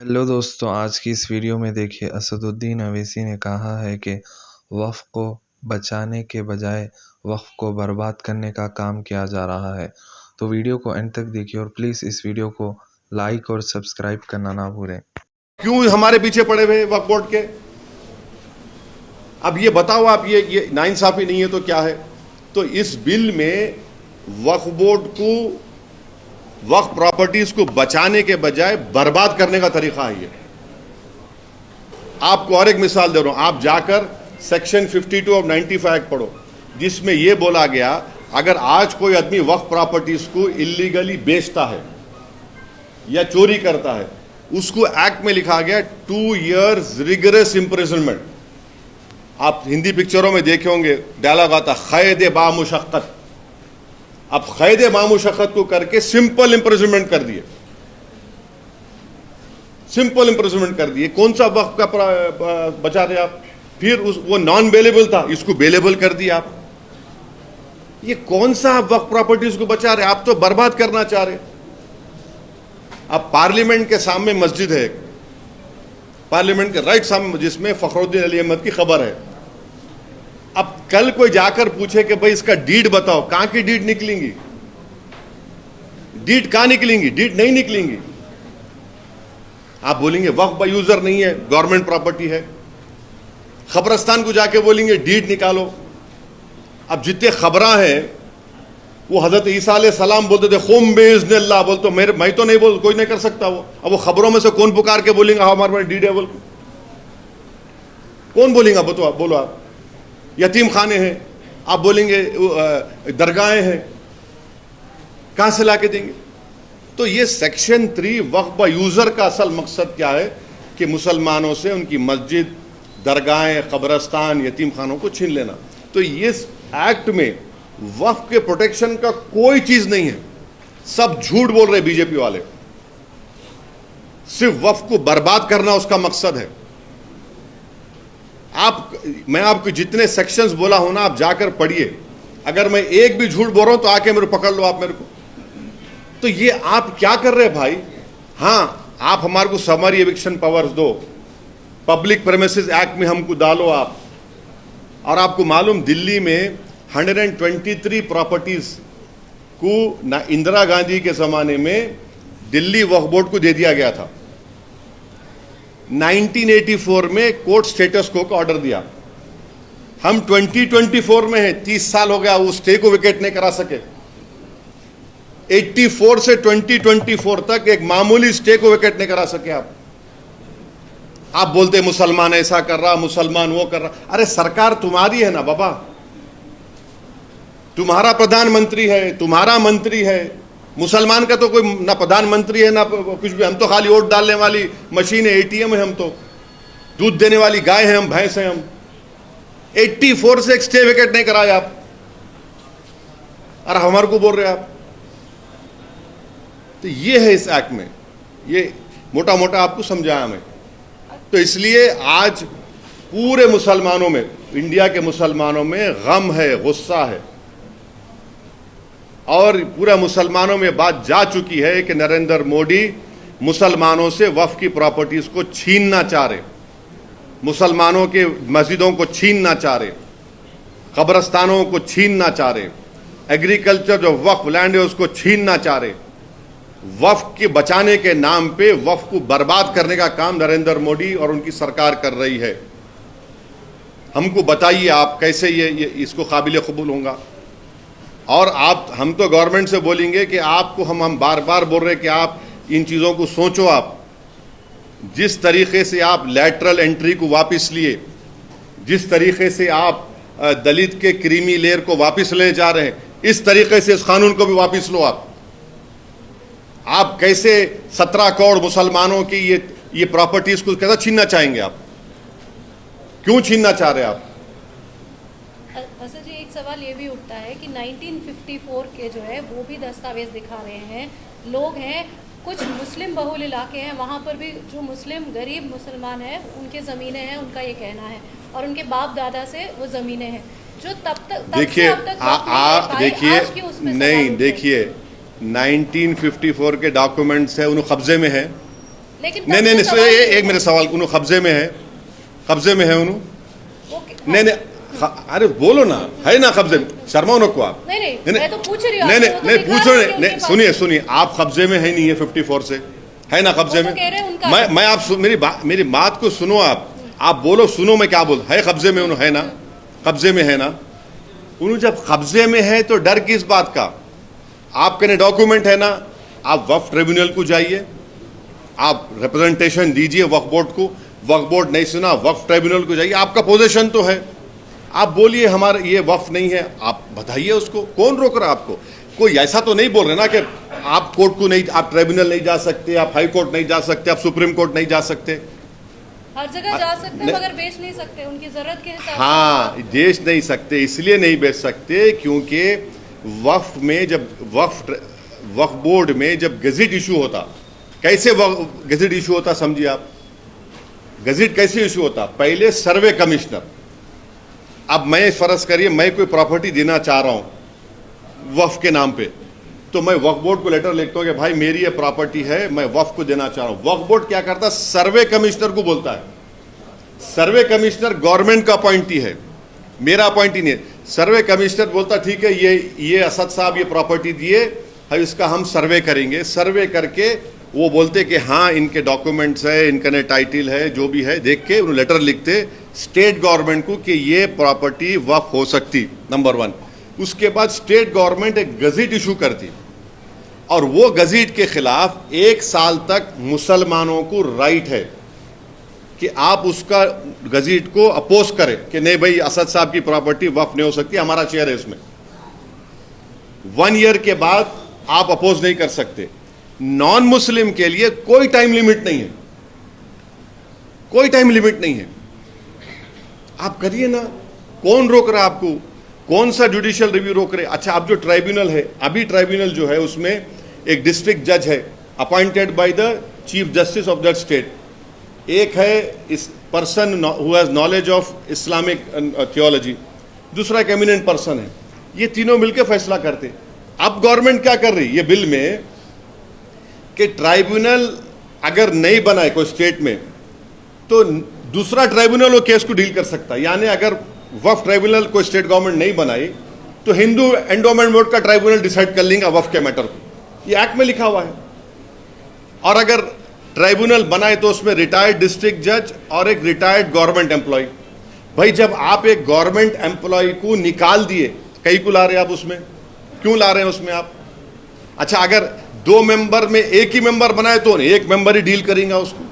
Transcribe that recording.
Hello दोस्तों, आज की इस वीडियो में देखिए असदुद्दीन अवैसी ने कहा है कि वक्फ को बचाने के बजाय वक्फ को बर्बाद करने का काम किया जा रहा है। तो वीडियो को एंड तक देखिए और प्लीज़ इस वीडियो को लाइक और सब्सक्राइब करना ना भूलें। क्यों हमारे पीछे पड़े हुए वक्फ बोर्ड के? अब ये बताओ आप, ये नाइंसाफी नहीं है तो क्या है? तो इस बिल में वक्फ बोर्ड को, वक्फ प्रॉपर्टीज को बचाने के बजाय बर्बाद करने का तरीका है ये। आपको और एक मिसाल दे रहा हूं, आप जाकर सेक्शन 52 ऑफ 95 एक्ट पढ़ो, जिसमें यह बोला गया अगर आज कोई आदमी वक्फ प्रॉपर्टीज को इलीगली बेचता है या चोरी करता है, उसको एक्ट में लिखा गया 2 years रिगरस इंप्रिजनमेंट। आप हिंदी पिक्चरों में देखे होंगे, डायलॉग आता क़ैद बामुशक्क़त। अब क़ैद बामुशक्क़त को करके सिंपल इंप्रिजनमेंट कर दिए, सिंपल इंप्रिजनमेंट कर दिए। कौन सा वक्त का बचा रहे आप? फिर वो नॉन बेलेबल था, इसको बेलेबल कर दिया आप। ये कौन सा आप वक्त प्रॉपर्टीज को बचा रहे? आप तो बर्बाद करना चाह रहे। अब पार्लियामेंट के सामने मस्जिद है, पार्लियामेंट के राइट सामने, जिसमें फखरुद्दीन अली अहमद की खबर है। अब कल कोई जाकर पूछे कि भाई इसका डीड बताओ, कहां की डीड निकलेंगी? डीड कहां निकलेंगी? डीड नहीं निकलेंगी। आप बोलेंगे वक्फ बाय यूजर नहीं है, गवर्नमेंट प्रॉपर्टी है। खबरस्तान को जाके बोलेंगे डीड निकालो। अब जितने खबरा हैं वो हजरत ईसा अलैहि सलाम बोलते थे खुम बेइज़्न अल्लाह, बोलते मैं तो नहीं बोल, कोई नहीं कर सकता वो। अब वो खबरों में से कौन पुकार के बोलेंगे हाँ हमारे पास डीड है बोल? कौन बोलेगा? बोलो आप। यतीम खाने हैं, आप बोलेंगे दरगाहें हैं, कहां से लाके देंगे? तो ये सेक्शन 3 वक्फ बाय यूजर का असल मकसद क्या है कि मुसलमानों से उनकी मस्जिद, दरगाहें, कब्रस्तान, यतीम खानों को छीन लेना। तो ये एक्ट में वक्फ के प्रोटेक्शन का कोई चीज नहीं है। सब झूठ बोल रहे बीजेपी वाले। सिर्फ वक्फ को बर्बाद करना उसका मकसद है। मैं आपको जितने सेक्शंस बोला हूं ना, आप जाकर पढ़िए। अगर मैं एक भी झूठ बोल रहा हूं तो आके मेरे पकड़ लो आप मेरे को। तो ये आप क्या कर रहे हैं भाई? हां, आप हमारे को समरी एविक्शन पावर्स दो, पब्लिक प्रेमिसेस एक्ट में हमको डालो आप। और आपको मालूम, दिल्ली में 123 प्रॉपर्टीज को ना इंदिरा गांधी के जमाने में दिल्ली वक्फ बोर्ड को दे दिया गया था। 1984 में कोर्ट स्टेटस को का ऑर्डर दिया। हम 2024 में हैं, 30 साल हो गया, उस स्टे को विकेट नहीं करा सके। 84 से 2024 तक एक मामूली स्टे को विकेट नहीं करा सके आप बोलते मुसलमान ऐसा कर रहा, मुसलमान वो कर रहा। अरे सरकार तुम्हारी है ना बाबा, तुम्हारा प्रधानमंत्री है, तुम्हारा मंत्री है। मुसलमान का तो कोई ना प्रधानमंत्री है ना कुछ भी। हम तो खाली वोट डालने वाली मशीन है, एटीएम है। हम तो दूध देने वाली गाय है, हम भैंस हैं। हम 84 से एक स्टे विकेट नहीं कराया आप, और हमारे को बोल रहे आप। तो ये है इस एक्ट में, ये मोटा मोटा आपको समझाया मैं। तो इसलिए आज पूरे मुसलमानों में, इंडिया के मुसलमानों में गम है, गुस्सा है, और पूरा मुसलमानों में बात जा चुकी है कि नरेंद्र मोदी मुसलमानों से वक्फ की प्रॉपर्टीज को छीनना चाह रहे, मुसलमानों के मस्जिदों को छीनना चाह रहे, कब्रस्तानों को छीनना चाह रहे, एग्रीकल्चर जो वक्फ लैंड है उसको छीनना चाह रहे। वक्फ के बचाने के नाम पे वक्फ को बर्बाद करने का काम नरेंद्र मोदी और उनकी सरकार कर रही है। हमको बताइए आप कैसे ये इसको काबिल कबूल होगा? और हम तो गवर्नमेंट से बोलेंगे कि आपको हम बार बार बोल रहे हैं कि आप इन चीज़ों को सोचो। आप जिस तरीके से आप लैटरल एंट्री को वापस लिए, जिस तरीके से आप दलित के क्रीमी लेयर को वापस ले जा रहे हैं, इस तरीके से इस कानून को भी वापस लो। आप कैसे 17 करोड़ मुसलमानों की ये प्रॉपर्टीज को कैसा छीनना चाहेंगे? आप क्यों छीनना चाह रहे हैं आप? असद जी, एक सवाल ये भी उठता है कि 1954 के जो है वो भी दस्तावेज दिखा रहे हैं। लोग हैं, कुछ मुस्लिम बहुल इलाके हैं, वहाँ पर भी जो मुस्लिम गरीब मुसलमान हैं उनके ज़मीनें हैं, उनका ये कहना है, और उनके बाप दादा से वो ज़मीनें हैं जो तब तक देखिए नहीं, देखिए 1954 के डॉक्यूमेंट्स है, उन कब्जे में है। लेकिन नहीं तब नहीं तो नहीं सवाल ये एक था। मेरे सवाल उन्हों कब्जे में है, कब्जे में है उन्हों, नहीं नहीं अरे बोलो ना, है ना कब्जे में, शर्मा को आप नहीं मैं तो पूछ रही हूँ नहीं आपसे, नहीं वो तो नहीं दिखा पूछो रहे हैं कि नहीं उनके पास- सुनिए सुनिए, आप कब्जे में है नहीं है 54 से, है ना कब्जे वो तो में। कह रहे हैं उनका मैं आप मेरी बात को सुनो, आप बोलो, सुनो मैं क्या बोल, है कब्जे में उन्होंने, है ना कब्जे में, है ना उन्होंने। जब कब्जे में है तो डर किस बात का, आपके ने डॉक्यूमेंट है ना, आप वक्फ ट्रिब्यूनल को जाइए, आप रिप्रेजेंटेशन दीजिए वक्फ बोर्ड को, वक्फ बोर्ड नहीं सुना, वक्फ ट्रिब्यूनल को जाइए, आपका पोजीशन तो है, आप बोलिए हमारा ये वक्फ नहीं है, आप बताइए उसको, कौन रोक रहा है आपको। कोई ऐसा तो नहीं बोल रहे ना कि आप कोर्ट को नहीं, आप ट्रिब्यूनल नहीं जा सकते, आप हाई कोर्ट नहीं जा सकते, आप सुप्रीम कोर्ट नहीं जा सकते। हर जगह जा सकते हैं मगर बेच नहीं सकते, उनकी जरूरत के हिसाब से। हाँ, बेच नहीं सकते, इसलिए नहीं बेच सकते क्योंकि वक्फ में जब वक्फ बोर्ड में जब गजेट इशू होता, कैसे गजेट इशू होता समझिए आप, गजेट कैसे इशू होता, पहले सर्वे कमिश्नर, अब मैं फर्ज करिए मैं कोई प्रॉपर्टी देना चाह रहा हूं वक्फ के नाम पे, तो मैं वक्फ बोर्ड को लेटर लिखता हूं कि भाई मेरी ये प्रॉपर्टी है, मैं वक्फ को देना चाह रहा हूं। वक्फ बोर्ड क्या करता है, सर्वे कमिश्नर को बोलता है, सर्वे कमिश्नर गवर्नमेंट का अपॉइंटी है, मेरा अपॉइंटी नहीं है। सर्वे कमिश्नर बोलता ठीक है ये असद साहब ये प्रॉपर्टी दिए है, इसका हम सर्वे करेंगे, सर्वे करके वो बोलते कि हाँ इनके डॉक्यूमेंट्स है, इनका ने टाइटल है, जो भी है देख के उन्हें लेटर लिखते स्टेट गवर्नमेंट को कि ये प्रॉपर्टी वक्फ हो सकती, नंबर 1। उसके बाद स्टेट गवर्नमेंट एक गजेट इशू करती और वो गजेट के खिलाफ 1 साल तक मुसलमानों को राइट है कि आप उसका गजेट को अपोज करें कि नहीं भाई असद साहब की प्रॉपर्टी वक्फ नहीं हो सकती, हमारा शेयर है उसमें। 1 ईयर के बाद आप अपोज नहीं कर सकते। नॉन मुस्लिम के लिए कोई टाइम लिमिट नहीं है, कोई टाइम लिमिट नहीं है, आप करिए ना, कौन रोक रहा है आपको, कौन सा जुडिशियल रिव्यू रोक रहे। अच्छा, अब जो ट्राइब्यूनल है, अभी ट्राइब्यूनल जो है उसमें एक डिस्ट्रिक्ट जज है appointed by the chief justice of that state, एक है इस person who has knowledge of Islamic theology, दूसरा एक एमिनेंट पर्सन है, ये तीनों मिलकर फैसला करते। अब गवर्नमेंट क्या कर रही है ये बिल में कि ट्राइब्यूनल अगर नहीं बनाए कोई स्टेट में तो दूसरा ट्राइब्यूनल वो केस को डील कर सकता है। यानी अगर वक्फ ट्राइब्यूनल कोई स्टेट गवर्नमेंट नहीं बनाई तो हिंदू एंडोमेंट बोर्ड का ट्राइब्यूनल डिसाइड कर लेंगे वक्फ के मैटर को, ये एक्ट में लिखा हुआ है। और अगर ट्राइब्यूनल बनाए तो उसमें रिटायर्ड डिस्ट्रिक्ट जज और एक रिटायर्ड गवर्नमेंट एम्प्लॉय। भाई जब आप एक गवर्नमेंट एम्प्लॉय को निकाल दिए, कई को ला रहे हैं आप उसमें, क्यों ला रहे हैं उसमें आप? अच्छा, अगर 2 मेंबर में एक ही मेंबर बनाए तो एक मेंबर ही डील करेंगे उसको,